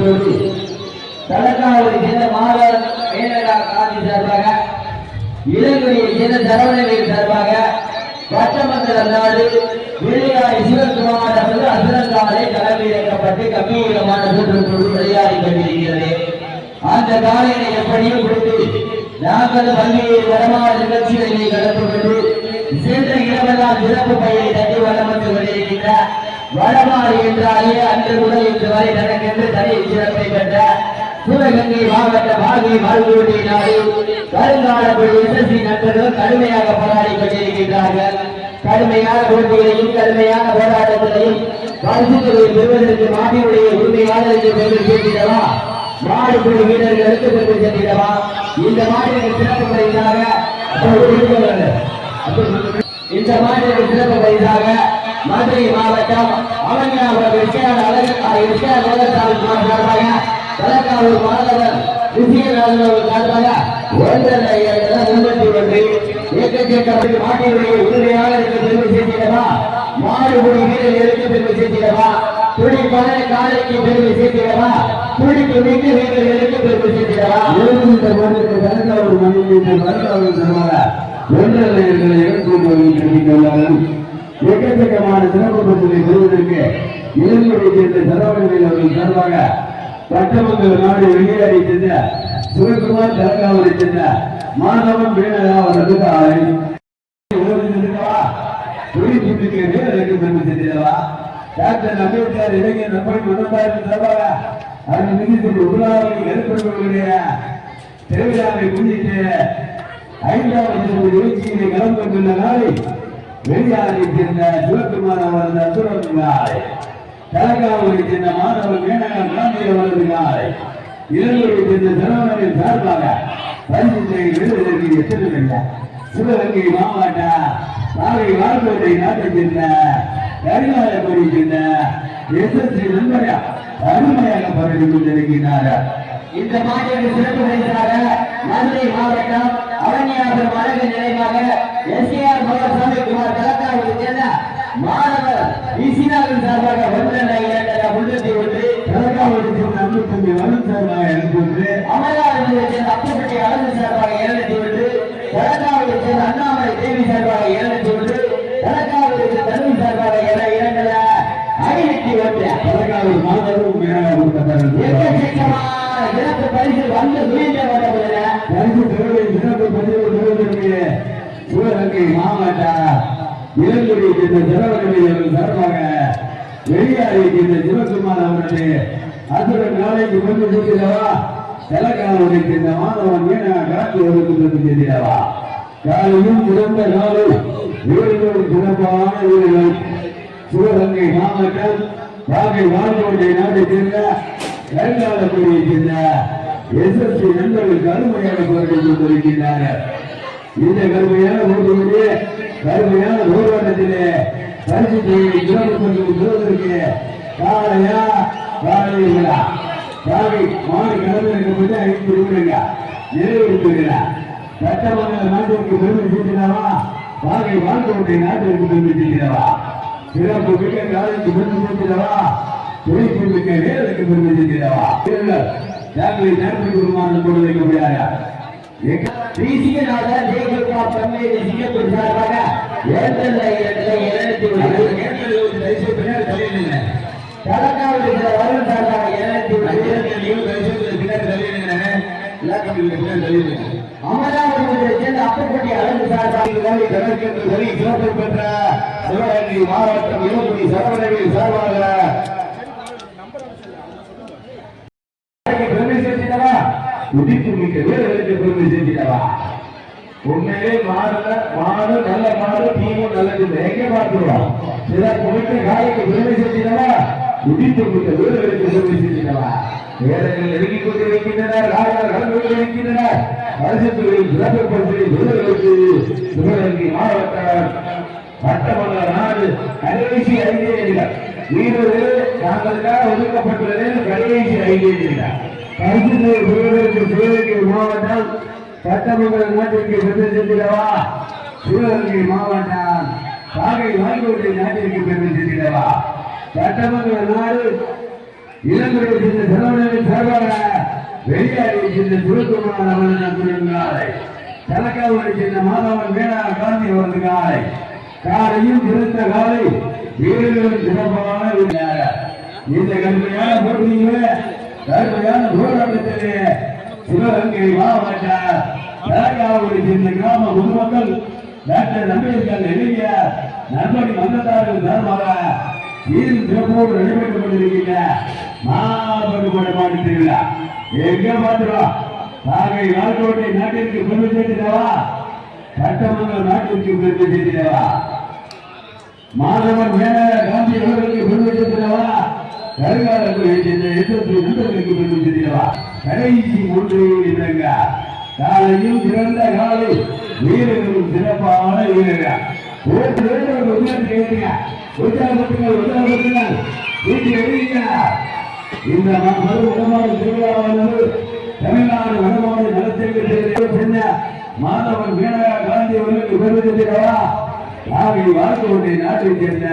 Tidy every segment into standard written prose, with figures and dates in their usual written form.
இப்போது தலக்காவூரை சேர்ந்த மாதவன் மேனகா காந்தி சார்பாக, இளங்குடியை சேர்ந்த சரவணவேல் சார்பாக, பச்சமங்கலம் நாடு வெளியாய் சிவகுமார் அவர்கள் அசுரங்காலை களமிறக்கப்பட்டு கம்பீரமான சுற்றுக்குழு விளையாடி கொண்டிருக்கிறது. அந்த காலையை எப்படியும் கொடுத்து நாங்கள் பல்வேறு வடமாட நிகழ்ச்சிகளை கலந்து கொண்டு சென்ற இரவெல்லாம் சிறப்பு பயிரை தட்டி வளம் வந்து கொண்டிருக்கின்ற வடமாறு என்றாலே அன்று முதல் இன்று வரை தனக்கென்று தனி சிறப்பை பெற்ற சிவகங்கை மாவட்ட பாகை வாழ்வுடைய நாடு கருங்காலப்படி எஸ்எஸ்சி நண்பர்கள் கடுமையாக போராடி கொண்டிருக்கின்றார்கள். கடுமையான போட்டிகளையும் கடுமையான போராட்டங்களையும் பரிசுகளை பெறுவதற்கு மாட்டினுடைய உரிமையாளருக்கு பெற்று சேர்த்திடவா, மாடுபிடி வீரர்களுக்கு பெற்று சேர்த்திடவா. இந்த மாநில சிறப்பு பரிசாக மதுரை மாவட்டம் அவனியாபுரம் தலக்காவூர் மாதவர் விஜயராஜன் சார்பாக 151 ஏக்கச்சேட்டப்பட்டு மாட்டினுடைய உரிமையாளருக்கு பெருமை சேர்த்திடவா, மாடுபிடி வீரர்களுக்கு பெருமை சேர்த்திடவா, துடிப்பான காலைக்கு பெருமை சேர்த்திடவா, துடிப்பு மிக்க வீரர்களுக்கு பெருமை சேர்த்திடவா. இந்த மாநிலத்தில் தலக்காவூர் மண்ணில் தலக்காவூர் தருவாங்க 1.5 எடுத்துள்ளார்கள். எக்கச்சக்கமான சிறப்பு பரிசுகளை பெறுவதற்கு இளங்குடியை சேர்ந்த சரவணவேல் அவர்கள் சார்பாக பச்சமங்கலம் நாடு வெளியேறி சென்ற சிவகுமார் தலக்காவூரை சேர்ந்த மாதவன் மேனகா அவர்களுக்கு ஆலை டாக்டர் அம்பேத்கர் இளைஞர் நம்பர் மனதாரின் சார்பாக அதன் நிதித்துறை உலகாவை ஏற்படுத்தக்கூடிய திருவிழாவை முன்னிட்டு 5வது நிகழ்ச்சியிலே கலந்து கொண்டுள்ள நாளை வெளியாரை சேர்ந்த சிவகுமார் அவரது அசுரங்காலை, தலக்காவூரை சேர்ந்த மாதவன் மேனகா காந்தி அவரது நாளை, இளங்குடியை சேர்ந்த சரவணவேல் சார்பாக பரிசுத்தை எழுதுவதற்கு எத்தனை சிவகங்கை மாவட்ட நாகை வாழ்க்கை நாட்டை சேர்ந்த கரிகாலப்படி சேர்ந்த எஸ்எஸ்சி நண்பர் அருமையாக பரவி கொண்டிருக்கிறார். இந்த மாநில சிறப்பு பரிசாக மதுரை மாவட்டம் அவனியாபுரம் அழகு நினைவாக எஸ்ஏஆர் மகசாமிக்குமார் தலக்காவூரை சேர்ந்த மாணவர் இசினாவின் சார்பாக 1.2 தலக்காவூரை சேர்ந்த அன்புத்தம்பி வருண் சார்பாக 200, அமலாவூரை சேர்ந்த அப்பப்பட்டி அழகு சார்பாக 201, தலக்காவூரை சேர்ந்த அண்ணாமலை தேவி சார்பாக 201, தலக்காவூரை சேர்ந்த தன்வி சார்பாக 200, 501 தலக்காவூர் மாணவரும் மேலாக கொடுக்கப்பட்டார்கள். சிறப்பு பரிசு வந்து சிறப்பு பரிசு பெறுவதற்கு சிவகங்கை மாவட்ட இளங்குடியை சேர்ந்த சரவணவேல் சார்பாக வெளியாரை சேர்ந்த சிவகுமார் அவர்களே அசுரன் நாளைக்கு கொண்டு சேர்த்திடவா, தலக்காவூரை சேர்ந்த மாணவன் மேனகா காந்தி அவருக்கு கொண்டு சேர்த்திடவா. காலையும் சிறந்த நாளும் வீரர்களும் சிறப்பான வீரர்கள் சிவகங்கை மாவட்டம் பாகை வாழ்க்கை நாட்டை சேர்ந்த கருங்காலப்படியை சேர்ந்த எஸ்எஸ்சி நண்பர்கள் கடுமையாக போராடி கொண்டிருக்கின்றனர். இந்த கடுமையான போட்டியிலே கடுமையான போராட்டத்திலே பரிசு பெறுவதற்கு காலையா காலையா காலை மாடு கடந்திருக்கப்பட்டு 5 நிமிடங்கள் நிறைவேற்றுகிறார். சட்டமன்ற நாட்டிற்கு பெருமை சேர்த்தினவா, பாகை வாழ்க்கை நாட்டிற்கு பெருமை சேர்த்தினவா, சிறப்பு மிக்க காலைக்கு பெருமை சேர்த்தினவா, துணைக்கு மிக்க வேலைக்கு பெருமை சேர்த்தினவா. தாங்களை நடத்தி குருமான் கொண்டு வைக்க முடியாது. அமராவதியை சேர்ந்த அப்பப்பட்டி அழகு சார்பாக சிறப்பு பெற்ற சிவகங்கை மாவட்டம் இளங்குடி சரவணவேல் சார்பாக பெருமை சேர்த்திடவா, உதித்து மிக்க வீரர்களுக்கு பெருமை சேர்த்திடவா. உண்மையிலே மாடு நல்ல மாடு, தீமும் நல்லது எங்கே பார்த்துருவோம். சிலர் மிக்க காலைக்கு பெருமை சேர்த்திடவா, உதித்து மிக்க வீரர்களுக்கு பெருமை சேர்த்திடவா. வேதங்கள் நெருங்கிக் கொண்டு வைக்கின்றனர், காவலர் கலந்து கொண்டு வைக்கின்றனர். அரசுகளின் சிறப்பு பரிசை வீரர்களுக்கு சிவகங்கை மாவட்டம் சட்டமன்ற நாடு கடைசி 5 வீரர்கள் தாங்களுக்காக ஒதுக்கப்பட்டுள்ளது. கடைசி 5 பரிசு பெறுவதற்கு சிவகங்கை மாவட்டம் சட்டமன்ற நாட்டிற்கு பெருமை சேர்த்திடவா, சிவகங்கை மாவட்டம் பாகை வாழ்க்கை நாட்டிற்கு பெருமை சேர்த்திடவா. சட்டமன்ற நாடு இளங்குறையை சேர்ந்த செலவழிவின் சார்பாக வெளியாரியை சேர்ந்த சிவகுமார் அவர்கள் காலை தலக்காவூரை சேர்ந்த மாதவன் வேணா காந்தி அவரது காலை காலையும் சிறந்த காலை வீரர்களும் சிறப்பான இந்த கடுமையான போட்டியிலே கடுமையான போராட்டத்திலே சிவகங்கை மாவட்ட தலக்காவூரை சேர்ந்த கிராம பொதுமக்கள் டாக்டர் அம்பேத்கர் எழுதிய நண்படி மன்றத்தார்கள் சார்பாக வீரின் சிறப்போடு நடைபெற்றுக் கொண்டிருக்கின்ற மாபெரும் மாட்டு திருவிழா எங்க பார்க்கிறோம் நாகை நாட்டோட்டை நாட்டிற்கு பெருமை சேர்த்திடவா சட்டமன்ற நாட்டிற்கு பெருமை சேர்த்திடவா மாதவன் மேல காந்தி அவர்களுக்கு பெருமை சேர்த்திடவா கருங்காலத்துறை சேர்ந்த எதிர்ப்பு நண்பர்களுக்கு பெருமை சேர்த்திடவா கடைசி ஒன்று இல்லைங்க காலையும் சிறந்த காலை வீரர்களும் சிறப்பான வீரர்கள் உற்சாகப்படுத்துங்கள் வீட்டில் எழுதிங்க இந்த மறுபடியும் திருவிழாவானது தமிழ்நாடு வடமாநில நலத்திற்கு சென்ற மாதவன் மேனகா காந்தி அவர்களுக்கு பெருமையா நாகை வாக்குவட்டை நாட்டைச் சேர்ந்த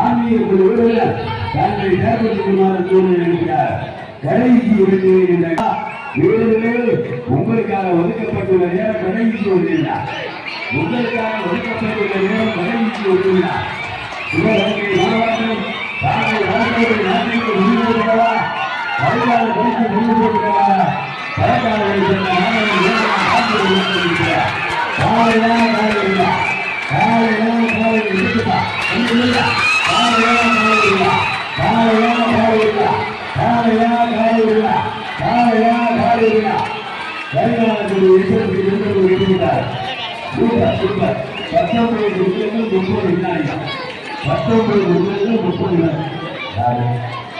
ஆன்மீக குழு உறுப்பினர் தங்களை செயல்படுத்துமாறு சூழ்நிலைக்கிறார் கடைசி வீரர்கள் உங்களுக்காக ஒதுக்கப்பட்டுள்ள நேரம் கடைசி ஒன்றினார் உங்களுக்காக ஒதுக்கப்பட்டுள்ள நேரம் கடைசி ஒன்றினார் சிவகங்கை மாவட்டம் நாகை வாக்குவட்டை நாட்டிற்கு முன்னேற்றவா வருங்கால படித்து முன்னேற்றவா பழக்காலை சேர்ந்த மாணவர்கள் காலையா காலையா காலையா காலை இருக்குதா காலையா காலையா காலையா காலையா காலையா காலையா காலையா காலையா வருங்காலத்தில் எதிர்ப்பு எதிர்ப்பு இருக்கிறார் சூப்பர் சூப்பர் 19 நிமிடங்கள் 30 வினாடிகள் 19 நிமிடங்கள் 30 வினாடிகள்